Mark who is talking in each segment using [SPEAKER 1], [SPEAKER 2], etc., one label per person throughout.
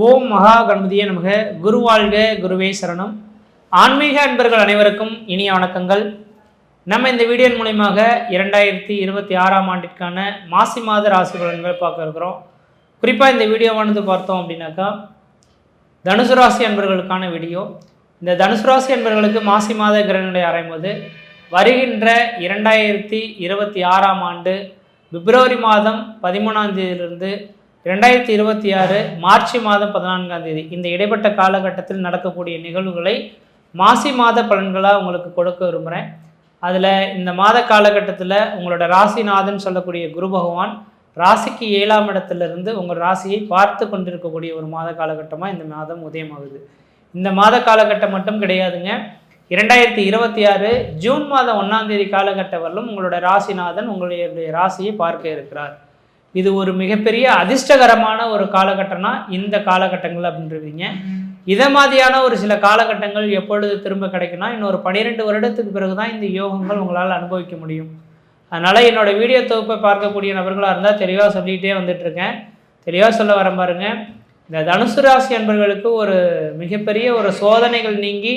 [SPEAKER 1] ஓம் மகா கணபதியே நமக. குருவாழ்க, குருவே சரணம். ஆன்மீக அன்பர்கள் அனைவருக்கும் இனிய வணக்கங்கள். நம்ம இந்த வீடியோ மூலமாக 2026ஆம் ஆண்டிற்கான மாசி மாத ராசி பலன்கள் பார்க்க இருக்கிறோம். குறிப்பாக இந்த வீடியோவானது பார்த்தோம் அப்படின்னாக்கா தனுசு ராசி அன்பர்களுக்கான வீடியோ. இந்த தனுசு ராசி அன்பர்களுக்கு மாசி மாத கிரகங்களை ஆராயும்போது வருகின்ற 2026ஆம் ஆண்டு பிப்ரவரி மாதம் 13ஆம் தேதியிலிருந்து 2026 மார்ச் மாதம் 14ஆம் தேதி இந்த இடைப்பட்ட காலகட்டத்தில் நடக்கக்கூடிய நிகழ்வுகளை மாசி மாத பலன்களாக உங்களுக்கு கொடுக்க விரும்புகிறேன். அதில் இந்த மாத காலகட்டத்தில் உங்களோட ராசிநாதன் சொல்லக்கூடிய குரு பகவான் ராசிக்கு 7ஆம் இடத்துலேருந்து உங்கள் ராசியை பார்த்து கொண்டிருக்கக்கூடிய ஒரு மாத காலகட்டமாக இந்த மாதம் உதயமாகுது. இந்த மாத காலகட்டம் மட்டும் கிடையாதுங்க. 2026 ஜூன் மாதம் 1ஆம் தேதி காலகட்டம் வரலும் உங்களோட ராசிநாதன் உங்களுடைய ராசியை பார்க்க இருக்கிறார். இது ஒரு மிகப்பெரிய அதிர்ஷ்டகரமான ஒரு காலகட்டம்னா இந்த காலகட்டங்கள் அப்படின்றீங்க. இதை மாதிரியான ஒரு சில காலகட்டங்கள் எப்பொழுது திரும்ப கிடைக்குன்னா இன்னொரு 12 வருடத்துக்கு பிறகு தான் இந்த யோகங்கள் உங்களால் அனுபவிக்க முடியும். அதனால் என்னோடய வீடியோ தொகுப்பை பார்க்கக்கூடிய நபர்களாக இருந்தால் தெளிவாக சொல்லிகிட்டே வந்துட்டுருக்கேன். தெளிவாக சொல்ல வர பாருங்க, இந்த தனுசு ராசி அன்பர்களுக்கு ஒரு மிகப்பெரிய ஒரு சோதனைகள் நீங்கி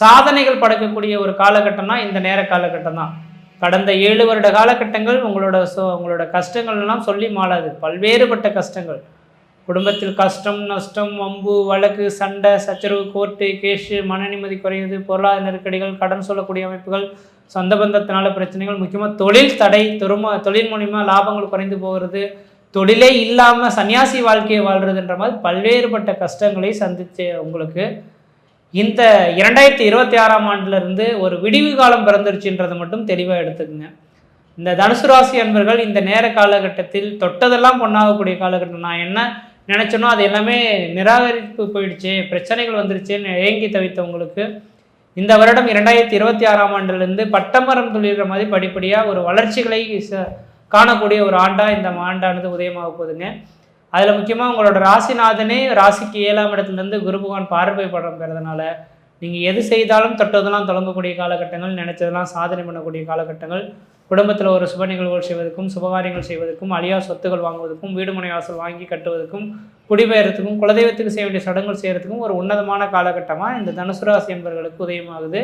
[SPEAKER 1] சாதனைகள் படைக்கக்கூடிய ஒரு காலகட்டம்னா இந்த நேர காலகட்டம் தான். கடந்த 7 வருட காலகட்டங்கள் உங்களோட கஷ்டங்கள் எல்லாம் சொல்லி மாளாது. பல்வேறுபட்ட கஷ்டங்கள், குடும்பத்தில் கஷ்டம், நஷ்டம், வம்பு, வழக்கு, சண்டை, சச்சரவு, கோர்ட்டு கேஷு, மன நிம்மதி குறையுது, பொருளாதார நெருக்கடிகள், கடன் சொல்லக்கூடிய அமைப்புகள், சொந்த பந்தத்தினால பிரச்சனைகள், முக்கியமாக தொழில் தடை, தொழில் மூலிமா லாபங்கள் குறைந்து போகிறது, தொழிலே இல்லாமல் சன்னியாசி வாழ்க்கையை வாழ்கிறதுன்ற மாதிரி பல்வேறுபட்ட கஷ்டங்களை சந்தித்து உங்களுக்கு இந்த 2026ஆம் ஆண்டிலிருந்து ஒரு விடிவு காலம் பிறந்துருச்சுன்றதை மட்டும் தெளிவாக எடுத்துக்கோங்க. இந்த தனுசு ராசி அன்பர்கள் இந்த நேர காலகட்டத்தில் தொட்டதெல்லாம் பொண்ணாகக்கூடிய காலகட்டம். நான் என்ன நினச்சேனோ அது எல்லாமே நிராகரிப்பு போயிடுச்சு, பிரச்சனைகள் வந்துருச்சுன்னு ஏங்கி தவித்தவங்களுக்கு இந்த வருடம் 2026ஆம் ஆண்டிலிருந்து பட்டமரம் துளிர்கிற மாதிரி படிப்படியாக ஒரு வளர்ச்சிகளை காணக்கூடிய ஒரு ஆண்டாக இந்த ஆண்டானது உதயமாக போகுதுங்க. அதில் முக்கியமாக உங்களோட ராசிநாதனே ராசிக்கு 7ஆம் இடத்துலேருந்து குரு பகவான் பார்வை படம் பெறதுனால நீங்கள் எது செய்தாலும் தொட்டதெல்லாம் தொடங்கக்கூடிய காலகட்டங்கள், நினைச்சதெல்லாம் சாதனை பண்ணக்கூடிய காலகட்டங்கள், குடும்பத்தில் ஒரு சுப நிகழ்வுகள் செய்வதற்கும், சுபகாரியங்கள் செய்வதற்கும், அழியா சொத்துக்கள் வாங்குவதற்கும், வீடு மனை வாசல் வாங்கி கட்டுவதற்கும், குடிபெயர்த்துக்கும், குலதெய்வத்துக்கு செய்ய வேண்டிய சடங்குகள் செய்கிறதுக்கும் ஒரு உன்னதமான காலகட்டமாக இந்த தனுசு ராசி என்பவர்களுக்கு உதயமாகுது.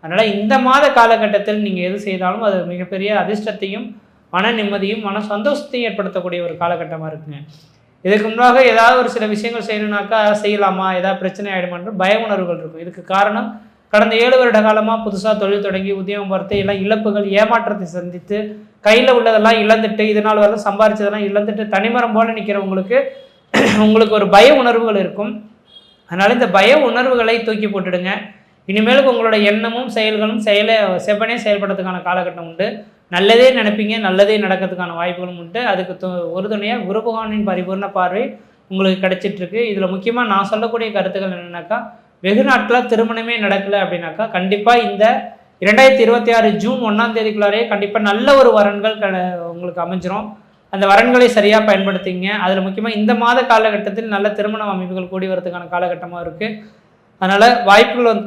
[SPEAKER 1] அதனால் இந்த மாத காலகட்டத்தில் நீங்கள் எது செய்தாலும் அது மிகப்பெரிய அதிர்ஷ்டத்தையும் மன நிம்மதியும் மன சந்தோஷத்தையும் ஏற்படுத்தக்கூடிய ஒரு காலகட்டமாக இருக்குங்க. இதுக்கு முன்பாக ஏதாவது ஒரு சில விஷயங்கள் செய்யணுன்னாக்கா செய்யலாமா, ஏதாவது பிரச்சனை ஆகிடுமான்ற பய உணர்வுகள் இருக்கும். இதுக்கு காரணம் கடந்த 7 வருட காலமாக புதுசாக தொழில் தொடங்கி உத்தியோகம் பார்த்து எல்லாம் இழப்புகள், ஏமாற்றத்தை சந்தித்து கையில் உள்ளதெல்லாம் இழந்துட்டு இதனால் வரலாம் சம்பாரிச்சதெல்லாம் இழந்துட்டு தனிமரம் போல உங்களுக்கு ஒரு பய உணர்வுகள் இருக்கும். அதனால் இந்த பய உணர்வுகளை தூக்கி போட்டுடுங்க. இனிமேலுக்கு உங்களோட எண்ணமும் செயல்களும் செவ்வனே செயல்படுறதுக்கான காலகட்டம் உண்டு. நல்லதே நினைப்பீங்க, நல்லதே நடக்கிறதுக்கான வாய்ப்புகளும் உண்டு. அதுக்கு உறுதுணையாக குரு பகவானின் பரிபூர்ண பார்வை உங்களுக்கு கிடைச்சிட்ருக்கு. இதில் முக்கியமாக நான் சொல்லக்கூடிய கருத்துக்கள் என்னென்னாக்கா, வெகு நாட்களாக திருமணமே நடக்கலை அப்படின்னாக்கா கண்டிப்பாக இந்த 2026 ஜூன் 1ஆம் தேதிக்குள்ளாரே கண்டிப்பாக நல்ல ஒரு வரன்கள் உங்களுக்கு அமைஞ்சிரும். அந்த வரன்களை சரியாக பயன்படுத்திங்க. அதில் முக்கியமாக இந்த மாத காலகட்டத்தில் நல்ல திருமண அமைப்புகள் கூடி வரதுக்கான காலகட்டமாக இருக்குது. அதனால் வாய்ப்புகள்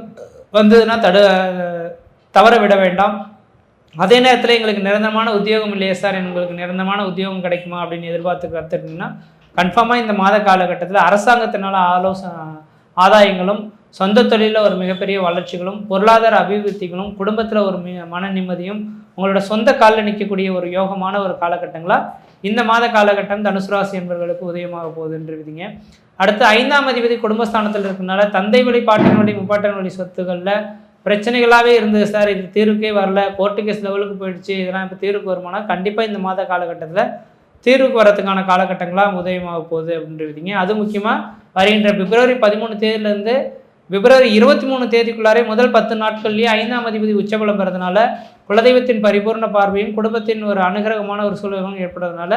[SPEAKER 1] வந்ததுன்னா தவற விட வேண்டாம். அதே நேரத்தில் எங்களுக்கு நிரந்தரமான உத்தியோகம் இல்லையே சார், எங்களுக்கு நிரந்தரமான உத்தியோகம் கிடைக்குமா அப்படின்னு கற்றுட்டிங்கன்னா கன்ஃபார்மாக இந்த மாத காலகட்டத்தில் அரசாங்கத்தினால ஆதாயங்களும், சொந்த தொழிலில் ஒரு மிகப்பெரிய வளர்ச்சிகளும், பொருளாதார அபிவிருத்திகளும், குடும்பத்தில் ஒரு மன நிம்மதியும், உங்களோட சொந்த காலில் நிற்கக்கூடிய ஒரு யோகமான ஒரு காலகட்டங்களாக இந்த மாத காலகட்டம் தனுசு ராசி என்பவர்களுக்கு உதயமாக போகுதுன்றீங்க. அடுத்து 5ஆம் அதிபதி குடும்பஸ்தானத்தில் இருக்கிறதுனால தந்தை வழி, பாட்டன் வழி, முப்பாட்டன் வழி சொத்துக்களில் பிரச்சனைகளாகவே இருந்தது சார், இது தீர்வுக்கே வரல, கோர்ட்டு கேஸ் லெவலுக்கு போயிடுச்சு, இதெல்லாம் இப்போ தீர்வுக்கு வருமானா கண்டிப்பாக இந்த மாத காலகட்டத்தில் தீர்வுக்கு வரதுக்கான காலகட்டங்களாக உதயமாக போகுது அப்படின்றீங்க. அது முக்கியமாக வருகின்ற பிப்ரவரி 13 தேதியிலேருந்து பிப்ரவரி 23 தேதிக்குள்ளாரே முதல் 10 நாட்கள்லேயே 5ஆம் அதிபதி உச்சபலம் பெறதுனால குலதெய்வத்தின் பரிபூர்ண பார்வையும் குடும்பத்தின் ஒரு அனுகிரகமான ஒரு சூழலும் ஏற்படுறதுனால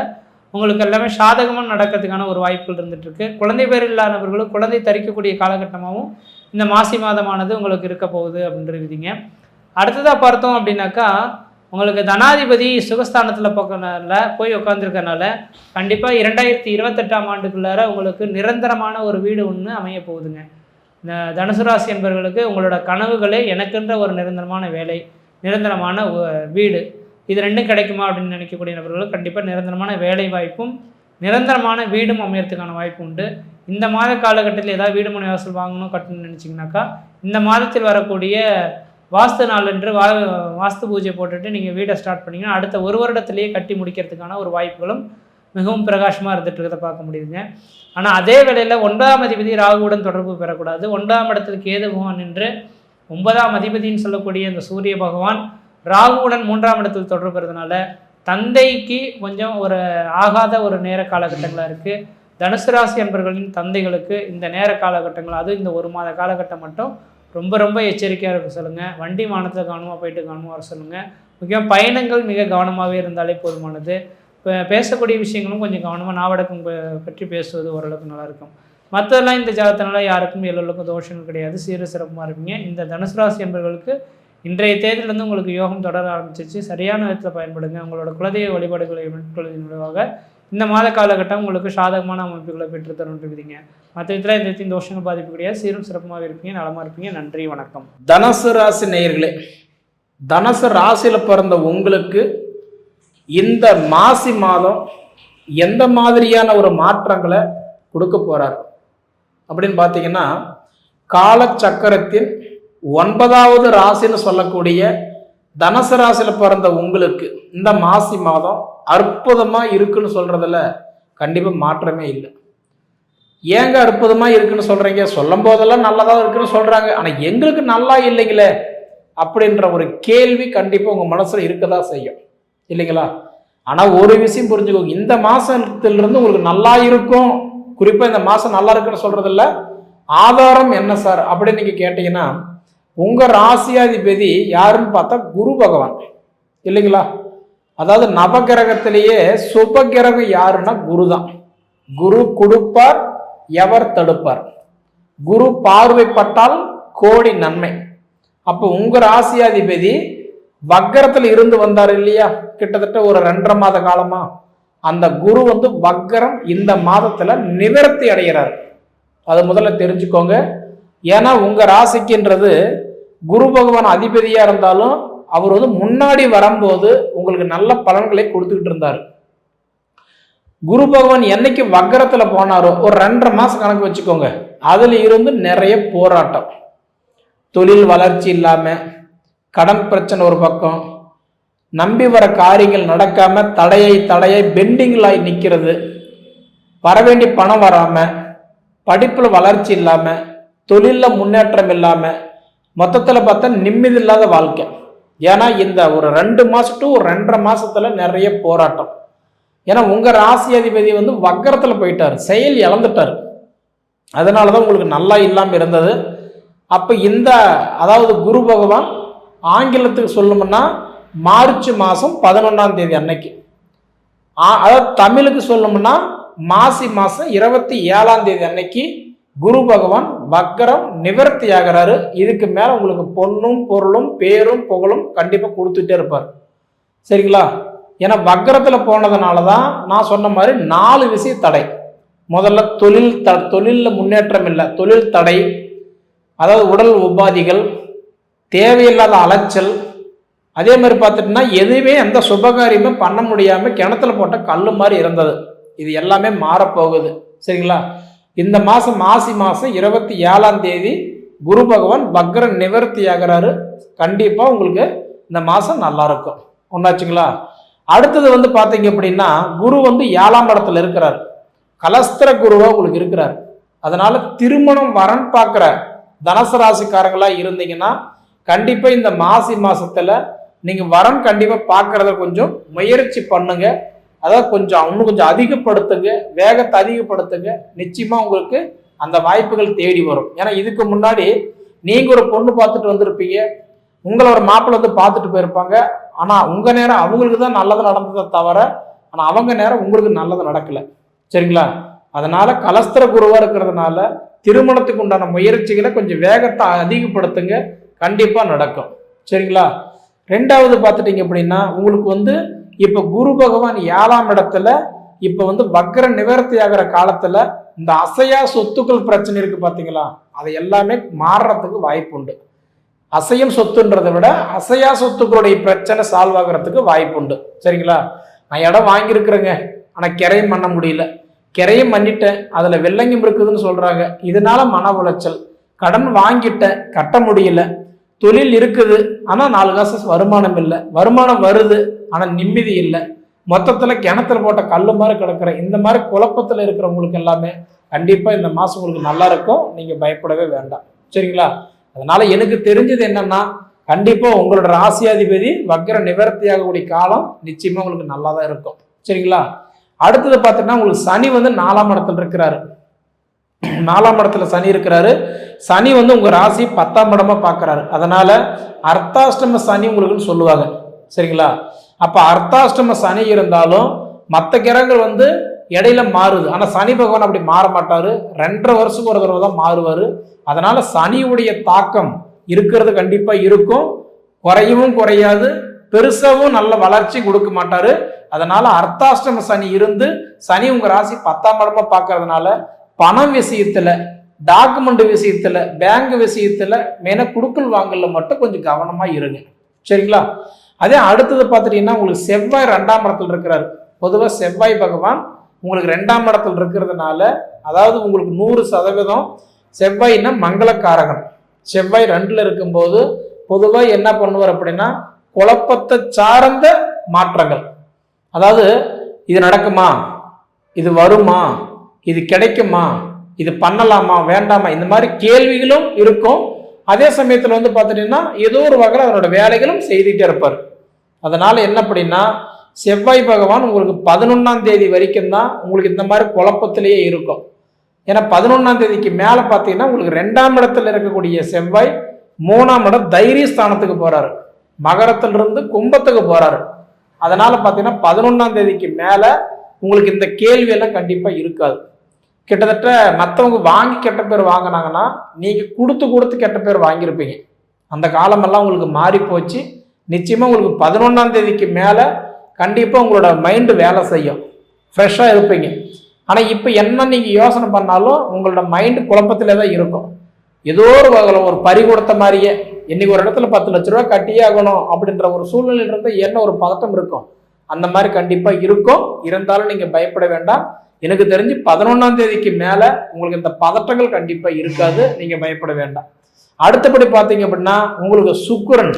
[SPEAKER 1] உங்களுக்கு எல்லாமே சாதகமாக நடக்கிறதுக்கான ஒரு வாய்ப்புகள் இருந்துகிட்ருக்கு. குழந்தை பேர் இல்லாதவர்களும் குழந்தை தரிக்கக்கூடிய காலகட்டமாகவும் இந்த மாசி மாதமானது உங்களுக்கு இருக்க போகுது அப்படின்றீங்க. அடுத்ததாக பார்த்தோம் அப்படின்னாக்கா, உங்களுக்கு தனாதிபதி சுகஸ்தானத்தில் போய் உட்காந்துருக்கனால கண்டிப்பாக 2028ஆம் ஆண்டுக்குள்ளார உங்களுக்கு நிரந்தரமான ஒரு வீடு ஒன்று அமைய போகுதுங்க. இந்த தனுசு ராசி என்பவர்களுக்கு உங்களோட கனவுகளே எனக்குன்ற ஒரு நிரந்தரமான வேலை, நிரந்தரமான வீடு, இது ரெண்டும் கிடைக்குமா அப்படின்னு நினைக்கக்கூடிய நபர்களுக்கு கண்டிப்பாக நிரந்தரமான வேலை வாய்ப்பும் நிரந்தரமான வீடும் அமையறதுக்கான வாய்ப்பு உண்டு. இந்த மாத காலகட்டத்தில் ஏதாவது வீடு மனை வாசல் வாங்கணும் கட்டணும்னு நினச்சிங்கனாக்கா இந்த மாதத்தில் வரக்கூடிய வாஸ்து நாளன்று வாஸ்து பூஜை போட்டுட்டு நீங்கள் வீடை ஸ்டார்ட் பண்ணிங்கன்னா அடுத்த ஒரு வருடத்திலேயே கட்டி முடிக்கிறதுக்கான ஒரு வாய்ப்புகளும் மிகவும் பிரகாசமாக இருந்துட்டு இருக்கிறத பார்க்க முடியுதுங்க. ஆனால் அதே வேளையில் 9ஆம் அதிபதி ராகுவுடன் தொடர்பு பெறக்கூடாது. 9ஆம் இடத்தில் கேது பகவான் நின்று 9ஆம் அதிபதினு சொல்லக்கூடிய இந்த சூரிய பகவான் ராகுவுடன் 3ஆம் இடத்தில் தொடர்பு பெறதுனால தந்தைக்கு கொஞ்சம் ஒரு ஆகாத ஒரு நேர காலகட்டங்களாக இருக்குது. தனுசு ராசி அன்பர்களின் தந்தைகளுக்கு இந்த நேர காலகட்டங்கள், அதுவும் இந்த ஒரு மாத காலகட்டம் மட்டும் ரொம்ப ரொம்ப எச்சரிக்கையாக இருக்க சொல்லுங்கள். வண்டி வாகனத்தில் கவனமாக போயிட்டு கவனமாக வர சொல்லுங்கள். முக்கியமாக பயணங்கள் மிக கவனமாகவே இருந்தாலே போதுமானது. இப்போ பேசக்கூடிய விஷயங்களும் கொஞ்சம் கவனமாக நாவடக்கம் பற்றி பேசுவது ஓரளவுக்கு நல்லாயிருக்கும். மற்றதெல்லாம் இந்த ஜாதத்தினால யாருக்கும் எல்லோருக்கும் தோஷங்கள் கிடையாது, சீர சிறப்புமாக இருப்பீங்க. இந்த தனுசு ராசி என்பவர்களுக்கு இன்றைய தேதியிலேருந்து உங்களுக்கு யோகம் தொடர ஆரம்பிச்சிச்சு. சரியான விதத்தில் பயன்படுங்க. உங்களோட குலதெய்வ வழிபாடுகளை மேற்கொள்வதன் மூலமாக இந்த மாத காலகட்டம் உங்களுக்கு சாதகமான அமைப்புகளை பெற்றுத்தரணும் விதிங்க. மற்ற விதத்தில் இந்த தோஷங்கள் பாதிப்பு கிடையாது, சீரும் சிறப்புமாக இருப்பீங்க, நலமாக இருப்பீங்க. நன்றி, வணக்கம்.
[SPEAKER 2] தனுசு ராசி நேயர்களே, தனுசு ராசியில் பிறந்த உங்களுக்கு இந்த மாசி மாதம் எந்த மாதிரியான ஒரு மாற்றங்களை கொடுக்க போறார் அப்படின்னு பார்த்தீங்கன்னா, காலச்சக்கரத்தின் 9வது ராசின்னு சொல்லக்கூடிய தனுசு ராசியில் பிறந்த உங்களுக்கு இந்த மாசி மாதம் அற்புதமா இருக்குன்னு சொல்றதுல கண்டிப்பா மாற்றமே இல்லை. ஏங்க அற்புதமா இருக்குன்னு சொல்றீங்க? சொல்லும் போதெல்லாம் நல்லதா இருக்குன்னு சொல்றாங்க, ஆனா எங்களுக்கு நல்லா இல்லைங்களே அப்படின்ற ஒரு கேள்வி கண்டிப்பா உங்க மனசுல இருக்கதான் செய்யும், இல்லைங்களா? ஆனா ஒரு விஷயம் புரிஞ்சுக்கோங்க, இந்த மாசத்திலிருந்து உங்களுக்கு நல்லா இருக்கும், குறிப்பா இந்த மாசம் நல்லா இருக்குன்னு சொல்றது இல்ல. ஆதாரம் என்ன சார் அப்படின்னு நீங்க கேட்டீங்கன்னா, உங்க ராசியாதிபதி யாருன்னு பார்த்தா குரு பகவான், இல்லைங்களா? அதாவது நவகிரகத்திலேயே சுப கிரகம் யாருன்னா குரு தான். குரு கொடுப்பார், எவர் தடுப்பார். குரு பார்வைப்பட்டால் கோடி நன்மை. அப்போ உங்க ராசியாதிபதி வக்கரத்துல இருந்து வந்தார் இல்லையா, கிட்டத்தட்ட ஒரு 2.5 மாத காலமா. அந்த குரு வக்கரம் இந்த மாதத்துல நிவர்த்தி அடைகிறார். அது முதல்ல தெரிஞ்சுக்கோங்க. ஏன்னா உங்க ராசிக்குன்றது குரு பகவான் அதிபதியா இருந்தாலும் அவர் முன்னாடி வரும்போது உங்களுக்கு நல்ல பலன்களை கொடுத்துக்கிட்டு இருந்தார். குரு பகவான் என்னைக்கு வக்கரத்துல போனாரோ ஒரு 2.5 மாசம் கணக்கு வச்சுக்கோங்க. அதுல இருந்து நிறைய போராட்டம், தொழில் வளர்ச்சி இல்லாம, கடன் பிரச்சனை ஒரு பக்கம், நம்பி வர காரியங்கள் நடக்காம தடையை பெண்டிங்கில் ஆகி நிற்கிறது, வரவேண்டி பணம் வராம, படிப்புல வளர்ச்சி இல்லாம, தொழில முன்னேற்றம் இல்லாம, மொத்தத்துல பார்த்தா நிம்மதி இல்லாத வாழ்க்கை. ஏன்னா இந்த ஒரு 2 மாசம் டு ஒரு 2.5 மாசத்துல நிறைய போராட்டம். ஏன்னா உங்க ராசி அதிபதி வக்கரத்துல போயிட்டாரு, செயல் இழந்துட்டாரு. அதனாலதான் உங்களுக்கு நல்லா இல்லாம இருந்தது. அப்ப அதாவது குரு பகவான் ஆங்கிலத்துக்கு சொல்லணும்னா மார்ச் மாதம் 11ஆம் தேதி அன்னைக்கு, அதாவது தமிழுக்கு சொல்லணும்னா மாசி மாதம் 27ஆம் தேதி அன்னைக்கு குரு பகவான் வக்கரம் நிவர்த்தி ஆகிறாரு. இதுக்கு மேல உங்களுக்கு பொண்ணும் பொருளும் பேரும் புகழும் கண்டிப்பா கொடுத்துட்டே இருப்பார், சரிங்களா? ஏன்னா வக்கரத்துல போனதுனாலதான் நான் சொன்ன மாதிரி 4 விஷயம் தடை. முதல்ல தொழில்ல முன்னேற்றம் இல்லை, தொழில் தடை, அதாவது உடல் உபாதிகள், தேவையில்லாத அலைச்சல். அதே மாதிரி பார்த்துட்டுனா எதுவுமே எந்த சுபகாரியமே பண்ண முடியாம கிணத்துல போட்ட கல்லு மாதிரி இருந்தது. இது எல்லாமே மாறப்போகுது, சரிங்களா? இந்த மாசம் மாசி மாசம் 27ஆம் தேதி குரு பகவான் வக்ர நிவர்த்தி ஆகிறாரு. கண்டிப்பா உங்களுக்கு இந்த மாசம் நல்லா இருக்கும், ஒன்னாச்சுங்களா? அடுத்தது பாத்தீங்க அப்படின்னா, குரு 7ஆம் இடத்துல இருக்கிறார், கலஸ்திர குருவா உங்களுக்கு இருக்கிறார். அதனால திருமணம் வரன் பார்க்கிற தனுசு ராசிக்காரங்களா இருந்தீங்கன்னா கண்டிப்பா இந்த மாசி மாசத்துல நீங்க வரன் கண்டிப்பா பார்க்கறத கொஞ்சம் முயற்சி பண்ணுங்க. அதாவது இன்னும் கொஞ்சம் அதிகப்படுத்துங்க, வேகத்தை அதிகப்படுத்துங்க. நிச்சயமா உங்களுக்கு அந்த வாய்ப்புகள் தேடி வரும். ஏன்னா இதுக்கு முன்னாடி நீங்க ஒரு பொண்ணு பார்த்துட்டு வந்திருப்பீங்க, உங்களை ஒரு மாப்பிள்ளை பார்த்துட்டு போயிருப்பாங்க. ஆனா உங்க நேரம் அவங்களுக்கு தான் நல்லது நடந்ததை தவிர, ஆனா அவங்க நேரம் உங்களுக்கு நல்லது நடக்கல, சரிங்களா? அதனால கலஸ்திர குருவா இருக்கிறதுனால திருமணத்துக்கு உண்டான முயற்சிகளை கொஞ்சம் வேகத்தை அதிகப்படுத்துங்க, கண்டிப்பா நடக்கும், சரிங்களா? 2வது பார்த்துட்டீங்க அப்படின்னா, உங்களுக்கு இப்ப குரு பகவான் 7ஆம் இடத்துல இப்ப வக்ர நிவர்த்தி ஆகிற காலத்துல இந்த அசையா சொத்துக்கள் பிரச்சனை இருக்கு பாத்தீங்களா, அதை எல்லாமே மாறுறதுக்கு வாய்ப்பு உண்டு. அசையும் சொத்துன்றதை விட அசையா சொத்துக்களுடைய பிரச்சனை சால்வ் ஆகிறதுக்கு வாய்ப்பு உண்டு, சரிங்களா? நான் இடம் வாங்கியிருக்கிறேங்க, ஆனா கிரையம் பண்ண முடியல, கிரையும் பண்ணிட்டேன், அதுல வெள்ளங்கும் இருக்குதுன்னு சொல்றாங்க. இதனால மன உளைச்சல், கடன் வாங்கிட்டேன் கட்ட முடியல, தொழில் இருக்குது ஆனா 4 காசு வருமானம் இல்லை, வருமானம் வருது ஆனா நிம்மதி இல்லை, மொத்தத்துல கிணத்துல போட்ட கல்லு மாதிரி கிடக்குற இந்த மாதிரி குழப்பத்துல இருக்கிறவங்களுக்கு எல்லாமே கண்டிப்பா இந்த மாசம் உங்களுக்கு நல்லா இருக்கும். நீங்க பயப்படவே வேண்டாம். சரிங்களா? அதனால எனக்கு தெரிஞ்சது என்னன்னா, கண்டிப்பா உங்களோட ராசியாதிபதி வக்ர நிவர்த்தி ஆகக்கூடிய காலம் நிச்சயமா உங்களுக்கு நல்லா தான் இருக்கும். சரிங்களா? அடுத்தது பார்த்தீங்கன்னா உங்களுக்கு சனி வந்து 4ஆம் இடத்துல இருக்கிறாரு. 4ஆம் இடத்துல சனி இருக்கிறாரு. சனி வந்து உங்க ராசி 10ஆம் இடமா பார்க்கிறாரு. அதனால அர்த்தாஷ்டம சனி உங்களுக்குன்னு சொல்லுவாங்க. சரிங்களா? அப்ப அர்த்தாஷ்டம சனி இருந்தாலும் மற்ற கிரகங்கள் வந்து இடையில மாறுது. ஆனா சனி பகவான் அப்படி மாற மாட்டாரு. 2.5 வருஷத்துக்கு ஒரு தடவை தான் மாறுவாரு. அதனால சனியுடைய தாக்கம் இருக்கிறது கண்டிப்பா இருக்கும், குறையவும் குறையாது, பெருசாவும் நல்ல வளர்ச்சி கொடுக்க மாட்டாரு. அதனால அர்த்தாஷ்டம சனி இருந்து சனி உங்க ராசி 10ஆம் இடமா பார்க்கறதுனால பணம் விஷயத்துல, டாக்குமெண்ட் விஷயத்துல, பேங்க் விஷயத்துல, மெயினா குடுக்கல் வாங்கல மட்டும் கொஞ்சம் கவனமா இருங்க. சரிங்களா? அதே அடுத்தது பார்த்துட்டீங்கன்னா உங்களுக்கு செவ்வாய் 2ஆம் இடத்துல இருக்கிறாரு. பொதுவாக செவ்வாய் பகவான் உங்களுக்கு 2ஆம் இடத்துல இருக்கிறதுனால, அதாவது உங்களுக்கு 100% செவ்வாய்னா மங்களக்காரகன். செவ்வாய் 2ல இருக்கும்போது பொதுவாக என்ன பண்ணுவார் அப்படின்னா, குழப்பத்தை சார்ந்த மாற்றங்கள், அதாவது இது நடக்குமா, இது வருமா, இது கிடைக்குமா, இது பண்ணலாமா வேண்டாமா, இந்த மாதிரி கேள்விகளும் இருக்கும். அதே சமயத்தில் வந்து பார்த்துட்டீங்கன்னா ஏதோ ஒரு வகையில் அதனோட வேலைகளும் செய்துட்டே இருப்பார். அதனால என்ன அப்படின்னா, செவ்வாய் பகவான் உங்களுக்கு 11ஆம் தேதி வரைக்கும் தான் உங்களுக்கு இந்த மாதிரி குழப்பத்திலேயே இருக்கும். ஏன்னா 11ஆம் தேதிக்கு மேலே பார்த்தீங்கன்னா உங்களுக்கு 2ஆம் இடத்துல இருக்கக்கூடிய செவ்வாய் 3ஆம் இடம் தைரிய ஸ்தானத்துக்கு போறாரு, மகரத்திலிருந்து கும்பத்துக்கு போறாரு. அதனால பார்த்தீங்கன்னா 11ஆம் தேதிக்கு மேலே உங்களுக்கு இந்த கேள்வி எல்லாம் கண்டிப்பா இருக்காது. கிட்டத்தட்ட மற்றவங்க வாங்கி கெட்ட பேர் வாங்கினாங்கன்னா நீங்க கொடுத்து கொடுத்து கெட்ட பேர் வாங்கியிருப்பீங்க. அந்த காலமெல்லாம் உங்களுக்கு மாறி போச்சு. நிச்சயமா உங்களுக்கு 11ஆம் தேதிக்கு மேல கண்டிப்பா உங்களோட மைண்டு வேலை செய்யும், ஃப்ரெஷ்ஷாக இருப்பீங்க. ஆனால் இப்போ என்ன நீங்க யோசனை பண்ணாலும் உங்களோட மைண்டு குழப்பத்திலே தான் இருக்கும். ஏதோ ஒரு வகையில் ஒரு பறி கொடுத்த மாதிரியே, இன்னைக்கு ஒரு இடத்துல 10 லட்ச ரூபா கட்டியே ஆகணும் அப்படின்ற ஒரு சூழ்நிலையில் இருந்தால் என்ன ஒரு பதட்டம் இருக்கும், அந்த மாதிரி கண்டிப்பா இருக்கும். இருந்தாலும் நீங்க பயப்பட வேண்டாம். எனக்கு தெரிஞ்சு 11ஆம் தேதிக்கு மேல உங்களுக்கு இந்த பதட்டங்கள் கண்டிப்பா இருக்காது, நீங்க பயப்பட வேண்டாம். அடுத்தபடி பார்த்தீங்க அப்படின்னா உங்களுக்கு சுக்கிரன்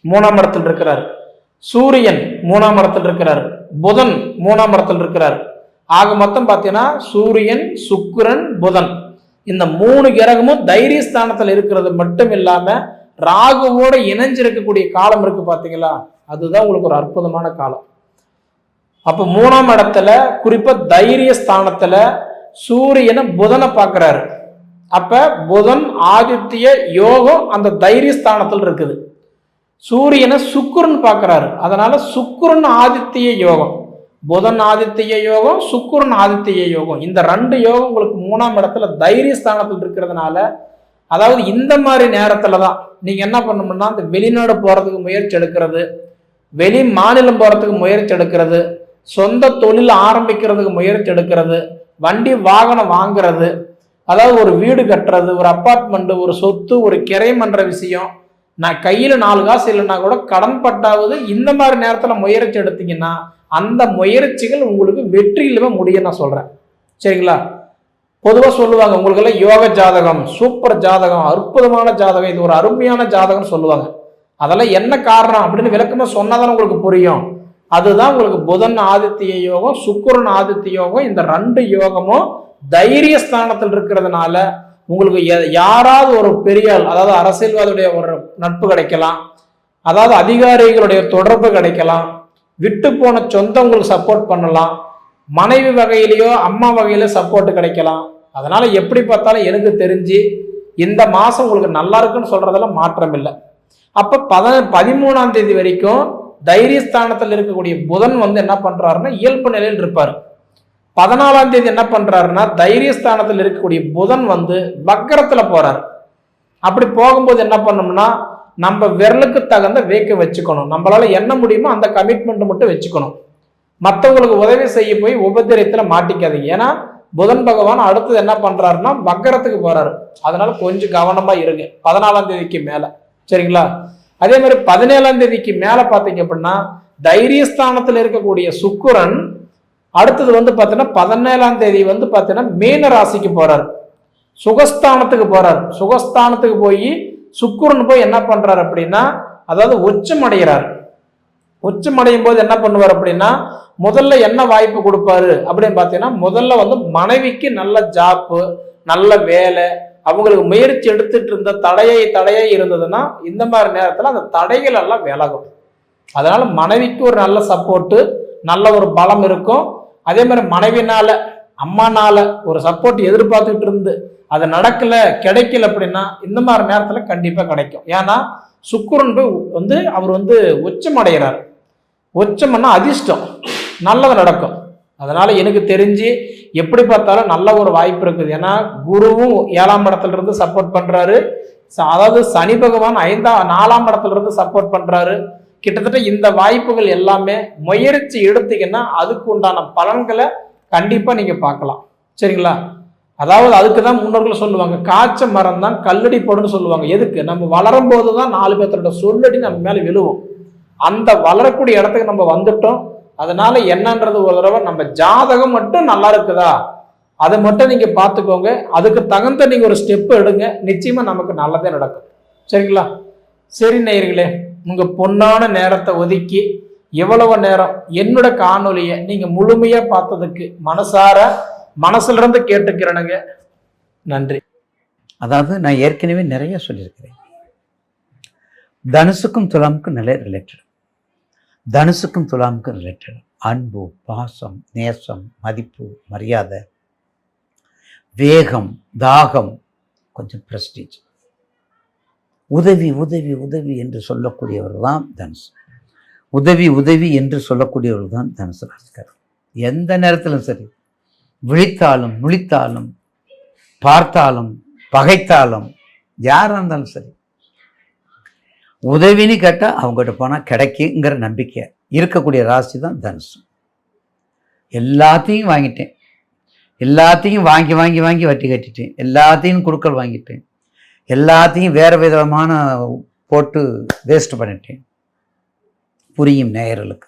[SPEAKER 2] 3ஆம் இடத்தில் இருக்கிறார், சூரியன் 3ஆம் இடத்தில் இருக்கிறார், புதன் 3ஆம் இடத்தில் இருக்கிறார். ஆக மொத்தம் பார்த்தீங்கன்னா சூரியன், சுக்கிரன், புதன் இந்த 3 கிரகமும் தைரிய ஸ்தானத்தில் இருக்கிறது மட்டும் இல்லாம ராகுவோட இணைஞ்சிருக்கக்கூடிய காலம் இருக்கு பாத்தீங்களா, அதுதான் உங்களுக்கு ஒரு அற்புதமான காலம். அப்ப 3ஆம் இடத்துல குறிப்பா தைரிய ஸ்தானத்துல சூரியனை புதனை பார்க்கிறாரு. அப்ப புதன் ஆதித்ய யோகம் அந்த தைரிய ஸ்தானத்தில் இருக்குது. சூரியனை சுக்கிரன் பார்க்கிறாரு. அதனால சுக்கிரன் ஆதித்ய யோகம், புதன் ஆதித்ய யோகம், சுக்கிரன் ஆதித்ய யோகம், இந்த 2 யோகம் உங்களுக்கு 3ஆம் இடத்துல தைரிய ஸ்தானத்தில் இருக்கிறதுனால, அதாவது இந்த மாதிரி நேரத்துல தான் நீங்க என்ன பண்ணணும்னா, இந்த வெளிநாடு போறதுக்கு முயற்சி எடுக்கிறது, வெளி மாநிலம் போறதுக்கு முயற்சி எடுக்கிறது, சொந்த தொழில் ஆரம்பிக்கிறதுக்கு முயற்சி எடுக்கிறது, வண்டி வாகனம் வாங்குறது, அதாவது ஒரு வீடு கட்டுறது, ஒரு அப்பார்ட்மெண்ட், ஒரு சொத்து, ஒரு கிரையம் பண்ற விஷயம், நான் கையில 4 காசு இல்லைன்னா கூட கடன் பட்டாவது இந்த மாதிரி நேரத்துல முயற்சி எடுத்தீங்கன்னா அந்த முயற்சிகள் உங்களுக்கு வெற்றி இல்லாம முடியும் நான் சொல்றேன். சரிங்களா? பொதுவாக சொல்லுவாங்க உங்களுக்கு எல்லாம் யோக ஜாதகம், சூப்பர் ஜாதகம், அற்புதமான ஜாதகம், இது ஒரு அருமையான ஜாதகம் சொல்லுவாங்க. அதெல்லாம் என்ன காரணம் அப்படின்னு விளக்கமா சொன்னாதான் உங்களுக்கு புரியும். அதுதான் உங்களுக்கு புதன் ஆதித்ய யோகம், சுக்கிரன் ஆதித்ய யோகம், இந்த 2 யோகமும் தைரிய ஸ்தானத்தில் இருக்கிறதுனால உங்களுக்கு யாராவது ஒரு பெரிய, அதாவது அரசியல்வாதியுடைய ஒரு நட்பு கிடைக்கலாம், அதாவது அதிகாரிகளுடைய தொடர்பு கிடைக்கலாம், விட்டு போன சொந்தம் உங்களுக்கு சப்போர்ட் பண்ணலாம், மனைவி வகையிலேயோ அம்மா வகையில சப்போர்ட் கிடைக்கலாம். அதனால எப்படி பார்த்தாலும் எனக்கு தெரிஞ்சு இந்த மாசம் உங்களுக்கு நல்லா இருக்குன்னு சொல்றதெல்லாம் மாற்றம் இல்லை. அப்ப 13ஆம் தேதி வரைக்கும் தைரியஸ்தானத்தில் இருக்கக்கூடிய புதன் வந்து என்ன பண்றாருன்னா இயல்பு நிலையில் இருப்பாரு. 14ஆம் தேதி என்ன பண்றாருன்னா தைரியஸ்தானத்தில் இருக்கக்கூடிய புதன் வந்து வக்கரத்துல போறாரு. அப்படி போகும்போது என்ன பண்ணணும்னா நம்ம விரலுக்கு தகுந்த வேக்க வச்சுக்கணும், நம்மளால என்ன முடியுமோ அந்த கமிட்மெண்ட் மட்டும் வச்சுக்கணும். மற்றவங்களுக்கு உதவி செய்ய போய் உபத்திரத்துல மாட்டிக்காதீங்க. ஏன்னா புதன் பகவான் அடுத்தது என்ன பண்றாருன்னா வக்கரத்துக்கு போறாரு. அதனால கொஞ்சம் கவனமா இருங்க 14ஆம் தேதிக்கு மேல. சரிங்களா? அதே மாதிரி 17ஆம் தேதிக்கு மேல பாத்தீங்க அப்படின்னா தைரியஸ்தானத்தில் இருக்கக்கூடிய சுக்கிரன் அடுத்தது வந்து பார்த்தீங்கன்னா 17ஆம் தேதி வந்து பார்த்தீங்கன்னா மீன ராசிக்கு போறாரு, சுகஸ்தானத்துக்கு போறாரு. சுகஸ்தானத்துக்கு போய் சுக்கிரன் போய் என்ன பண்றாரு அப்படின்னா, அதாவது உச்சம் அடைகிறார். உச்சம் அடையும் போது என்ன பண்ணுவார் அப்படின்னா, முதல்ல என்ன வாய்ப்பு கொடுப்பாரு அப்படின்னு பார்த்தீங்கன்னா, முதல்ல வந்து மனைவிக்கு நல்ல ஜாப்பு, நல்ல வேலை, அவங்களுக்கு முயற்சி எடுத்துட்டு இருந்த தடையை இருந்ததுன்னா இந்த மாதிரி நேரத்தில் அந்த தடைகள் எல்லாம் விலகும். அதனால மனைவிக்கு ஒரு நல்ல சப்போர்ட்டு, நல்ல ஒரு பலம் இருக்கும். அதே மாதிரி மனைவினால, அம்மானால ஒரு சப்போர்ட் எதிர்பார்த்துக்கிட்டு இருந்து அது நடக்கல, கிடைக்கல அப்படின்னா இந்த மாதிரி நேரத்தில் கண்டிப்பாக கிடைக்கும். ஏன்னா சுக்கிரன் போய் வந்து அவர் வந்து உச்சம் அடைகிறார். உச்சம்னா அதிர்ஷ்டம், நல்லது நடக்கும். அதனால எனக்கு தெரிஞ்சு எப்படி பார்த்தாலும் நல்ல ஒரு வாய்ப்பு இருக்குது. ஏன்னா குருவும் 7ஆம் இடத்துல இருந்து சப்போர்ட் பண்றாரு, அதாவது சனி பகவான் 4ஆம் இடத்துல இருந்து சப்போர்ட் பண்றாரு. கிட்டத்தட்ட இந்த வாய்ப்புகள் எல்லாமே முயற்சி எடுத்தீங்கன்னா அதுக்கு உண்டான பலன்களை கண்டிப்பா நீங்க பார்க்கலாம். சரிங்களா? அதாவது அதுக்கு தான் முன்னோர்கள் சொல்லுவாங்க, காய்ச்ச மரம் தான் கல்லடி போடுன்னு சொல்லுவாங்க. எதுக்கு? நம்ம வளரும் போதுதான் 4 பேர்த்தோட சொல்லடி நம்ம மேல விழுவோம். அந்த வளரக்கூடிய இடத்துக்கு நம்ம வந்துட்டோம். அதனால என்னன்றது ஒரு தடவை நம்ம ஜாதகம் மட்டும் நல்லா இருக்குதா அதை மட்டும் நீங்க பார்த்துக்கோங்க. அதுக்கு தகுந்த நீங்க ஒரு ஸ்டெப் எடுங்க, நிச்சயமா நமக்கு நல்லதே நடக்கும். சரிங்களா? சரி நேயர்களே, உங்க பொன்னான நேரத்தை ஒதுக்கி எவ்வளவு நேரம் என்னோட காணொலியை நீங்க முழுமையா பார்த்ததுக்கு மனசுல இருந்து கேட்டுக்கிறேனுங்க. நன்றி.
[SPEAKER 3] அதாவது நான் ஏற்கனவே நிறைய சொல்லியிருக்கிறேன். தனுசுக்கும் துலாமுக்கும் நல்ல ரிலேட்டட், தனுசுக்கும் துலாமுக்கும் ரிலேட்டட். அன்பு, பாசம், நேசம், மதிப்பு, மரியாதை, வேகம், தாகம், கொஞ்சம் பிரஸ்டீஜ், உதவி உதவி உதவி என்று சொல்லக்கூடியவர் தான் தனுசு. உதவி என்று சொல்லக்கூடியவர் தான் தனுசு ராசிக்காரர். எந்த நேரத்திலும் சரி, விழித்தாலும் முழித்தாலும் பார்த்தாலும் பகைத்தாலும் யாராக இருந்தாலும் சரி, உதவின்னு கேட்டால் அவங்ககிட்ட போனால் கிடைக்குங்கிற நம்பிக்கை இருக்கக்கூடிய ராசி தான் தனுசு. எல்லாத்தையும் வாங்கிட்டேன், எல்லாத்தையும் வாங்கி வாங்கி வாங்கி வட்டி கட்டிட்டேன், எல்லாத்தையும் குடுக்கல் வாங்கிட்டேன், எல்லாத்தையும் வேறு விதமான போட்டு வேஸ்ட் பண்ணிட்டேன். புரியும் நேயர்களுக்கு.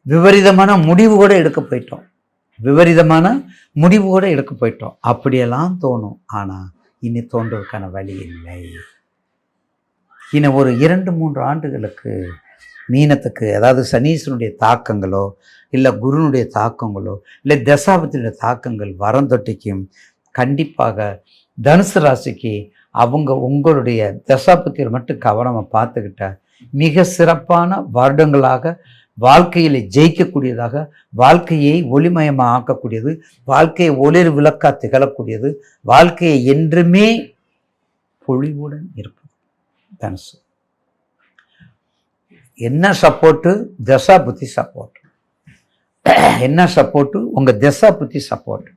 [SPEAKER 3] விபரீதமான முடிவு கூட எடுக்க போயிட்டோம், அப்படியெல்லாம் தோணும். ஆனால் இனி தோன்றதுக்கான வழி இல்லை. இன்னும் ஒரு 2-3 ஆண்டுகளுக்கு மீனத்துக்கு, அதாவது சனீஸ்வரனுடைய தாக்கங்களோ இல்லை குருனுடைய தாக்கங்களோ இல்லை தசாபத்தினுடைய தாக்கங்கள் வரந்தொட்டிக்கும் கண்டிப்பாக தனுசு ராசிக்கு உங்களுடைய தசாபத்தியில் மட்டும் கவனமாக பார்த்துக்கிட்டா மிக சிறப்பான வருடங்களாக வாழ்க்கையில் ஜெயிக்கக்கூடியதாக, வாழ்க்கையை ஒளிமயமாக ஆக்கக்கூடியது, வாழ்க்கையை ஒளிர் விளக்கா திகழக்கூடியது, வாழ்க்கையை என்றுமே பொழிவுடன் இருப்பது தனுசு. என்ன சப்போர்ட்டு? தசா புத்தி சப்போர்ட். என்ன சப்போர்ட்டு? உங்கள் தசா புத்தி சப்போர்ட்.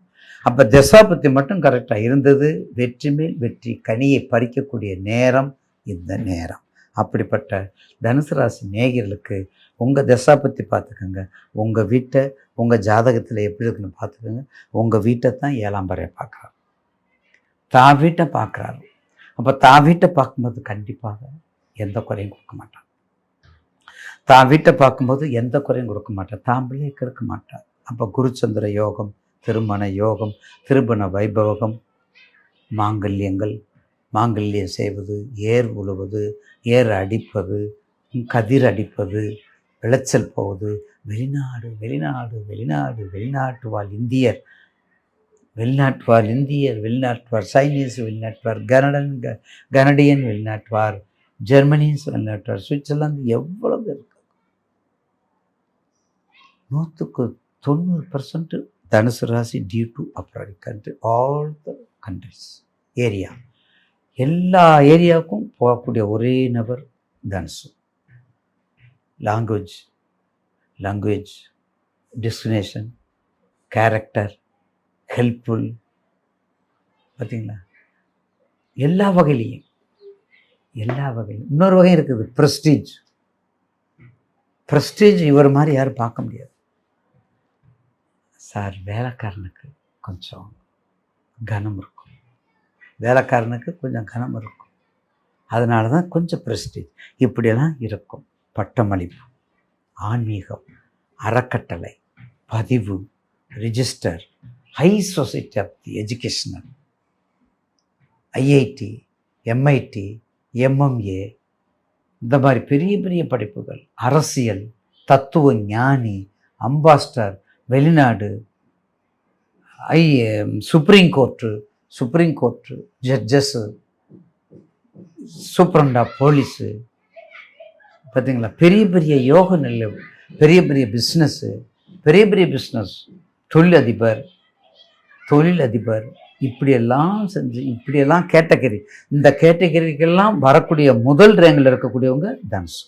[SPEAKER 3] அப்போ தசா புத்தி மட்டும் கரெக்டாக இருந்தது, வெற்றி மேல் வெற்றி கனியை பறிக்கக்கூடிய நேரம் இந்த நேரம். அப்படிப்பட்ட தனுசு ராசி நேயர்களுக்கு உங்கள் தசா பற்றி பார்த்துக்கோங்க. உங்கள் வீட்டை, உங்கள் ஜாதகத்தில் எப்படி இருக்குன்னு பார்த்துக்கோங்க. உங்கள் வீட்டை தான் 7ஆம் பறையை பார்க்குறாரு, தான் வீட்டை பார்க்குறாரு. அப்போ தான் வீட்டை பார்க்கும்போது கண்டிப்பாக எந்த குறையும் கொடுக்க மாட்டான். தான் வீட்டை பார்க்கும்போது எந்த குறையும் கொடுக்க மாட்டான், தான் பிள்ளையை கெடுக்க மாட்டான். அப்போ குருச்சந்திர யோகம், திருமண யோகம், திருமண வைபவகம், மாங்கல்யங்கள், மாங்கல்யம் செய்வது, ஏர் உழுவது, ஏர் அடிப்பது, கதிர் அடிப்பது, விளைச்சல் போவது, வெளிநாடு வெளிநாடு வெளிநாடு, வெளிநாட்டு வாழ் இந்தியர், வெளிநாட்டுவார் இந்தியர், வெளிநாட்டுவார் சைனீஸ், வெளிநாட்டுவார் கனடியன், வெளிநாட்டுவார் ஜெர்மனிஸ், வெளிநாட்டுவார் சுவிட்சர்லாந்து, எவ்வளவு இருக்கு. 100% தனுசு ராசி due to abroad country, all the countries area, எல்லா ஏரியாவுக்கும் போகக்கூடிய ஒரே நபர் தனுசு. லாங்குவேஜ், டெஸ்டினேஷன், கேரக்டர், ஹெல்ப்ஃபுல், பார்த்தீங்களா? எல்லா வகையிலையும். இன்னொரு வகையும் இருக்குது, ப்ரெஸ்டீஜ். இவர் மாதிரி யாரும் பார்க்க முடியாது சார். வேலைக்காரனுக்கு கொஞ்சம் கனம் இருக்கும், அதனால தான் கொஞ்சம் ப்ரெஸ்டீஜ் இப்படியெல்லாம் இருக்கும். பட்டமளிப்பு, ஆன்மீகம், அறக்கட்டளை, பதிவு, register, high society of the educational, IIT, MIT, MMA, இந்த மாதிரி பெரிய பெரிய படிப்புகள், அரசியல், தத்துவ ஞானி, அம்பாஸ்டர், வெளிநாடு, சுப்ரீம் கோர்ட்டு ஜட்ஜஸ்ஸு, சூப்பரண்டா போலீஸு, பார்த்தீங்களா, பெரிய பெரிய யோக நிலை, பெரிய பெரிய பிஸ்னஸ், தொழிலதிபர் இப்படியெல்லாம் செஞ்சு இப்படியெல்லாம் கேட்டகரி, இந்த கேட்டகரிக்கெல்லாம் வரக்கூடிய முதல் ரேங்கில் இருக்கக்கூடியவங்க தனுசு.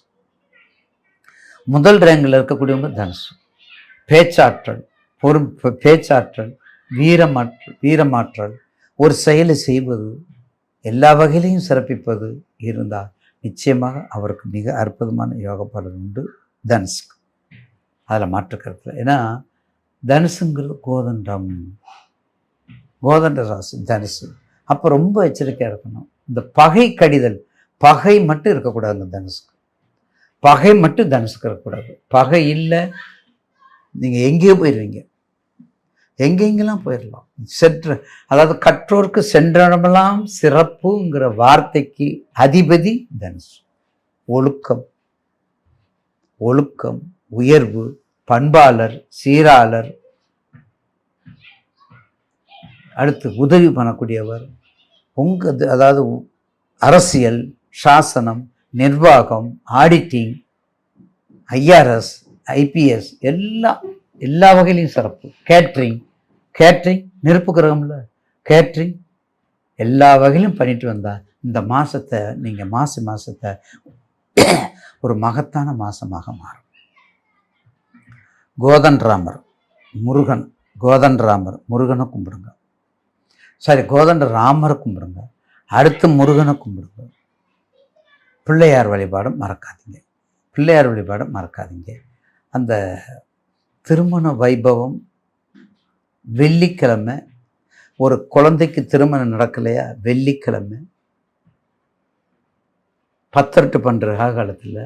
[SPEAKER 3] பேச்சாற்றல், பேச்சாற்றல், வீரமாற்றல், ஒரு செயலை செய்வது, எல்லா வகையிலையும் சிறப்பிப்பது இருந்தால் நிச்சயமாக அவருக்கு மிக அற்புதமான யோக பலன் உண்டு தனுசுக்கு. அதில் மாற்றுக்கருத்தில். ஏன்னா தனுசுங்கிறது கோதண்ட ராசி தனுசு. அப்போ ரொம்ப எச்சரிக்கையாக இருக்கணும். இந்த பகை கடிதல், பகை மட்டும் இருக்கக்கூடாது. இந்த தனுசுக்கு பகை மட்டும் தனுசுக்கு இருக்கக்கூடாது. பகை இல்லை, நீங்கள் எங்கேயோ போயிடுவீங்க, எங்கெங்கெல்லாம் போயிடலாம். அதாவது கற்றோருக்கு சென்றமெல்லாம் சிறப்புங்கிற வார்த்தைக்கு அதிபதி தனுசு. ஒழுக்கம், உயர்வு, பண்பாளர், சீராளர், அடுத்து உதவி பண்ணக்கூடியவர், அதாவது அரசியல், சாசனம், நிர்வாகம், ஆடிட்டிங், ஐஆர்எஸ், ஐபிஎஸ் எல்லா வகையிலையும் சிறப்பு. கேட்ரிங் நெருப்பு கிரகம்ல, கேட்ரிங் எல்லா வகையிலும் பண்ணிட்டு வந்தால் இந்த மாதத்தை நீங்கள் மாதத்தை ஒரு மகத்தான மாதமாக மாறும். முருகனை கும்பிடுங்க. கோதண்டராமரை கும்பிடுங்க. அடுத்து முருகனை கும்பிடுங்க. பிள்ளையார் வழிபாடும் மறக்காதீங்க. அந்த திருமண வைபவம் வெள்ளிக்கிழமை, ஒரு குழந்தைக்கு திருமணம் நடக்கலையா, வெள்ளிக்கிழமை 10 பண்ணுற காலத்தில்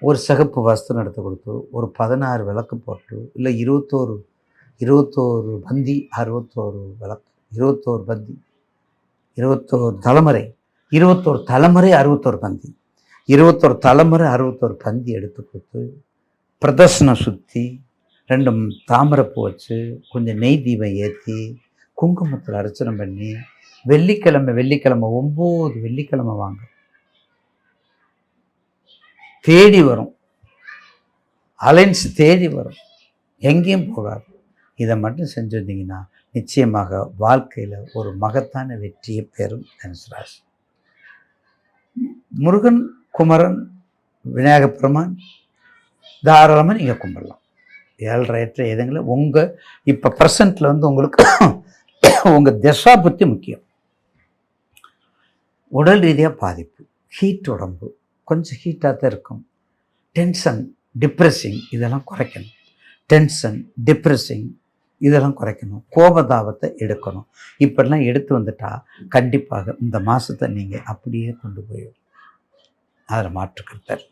[SPEAKER 3] ஒரு சிகப்பு வஸ்திரம் எடுத்து கொடுத்து ஒரு 16 விளக்கு போட்டு, இல்லை 21 பந்தி, 61 விளக்கு, 21 பந்தி, 21 தலைமுறை, 61 பந்தி, 21 தலைமுறை 61 பந்தி எடுத்து கொடுத்து பிரதர்சனம் சுற்றி 2 தாமரைப்பூ வச்சு கொஞ்சம் நெய் தீபம் ஏற்றி குங்குமத்தில் அர்ச்சனை பண்ணி வெள்ளிக்கிழமை 9 வெள்ளிக்கிழமை வாங்க, தேடி வரும், அலைன்ஸ் தேடி வரும், எங்கேயும் போகாது. இதை மட்டும் செஞ்சுருந்தீங்கன்னா நிச்சயமாக வாழ்க்கையில் ஒரு மகத்தான வெற்றியை பெறும் தனுசு ராசி. முருகன், குமரன், விநாயக பெருமான் தாராளமாக நீங்கள் கும்பிடலாம். 7 எதுங்கள உங்கள் இப்போ ப்ரெசண்ட்டில் உங்களுக்கு உங்கள் தசா புத்தி முக்கியம். உடல் ரீதியாக பாதிப்பு, ஹீட், உடம்பு கொஞ்சம் ஹீட்டாக தான் இருக்கும். டென்ஷன், டிப்ரெஸிங் இதெல்லாம் குறைக்கணும். கோபதாபத்தை எடுக்கணும். இப்படிலாம் எடுத்து வந்துட்டால் கண்டிப்பாக இந்த மாதத்தை நீங்கள் அப்படியே கொண்டு போயிடும். அதில் மாற்றுக்கருத்தல்.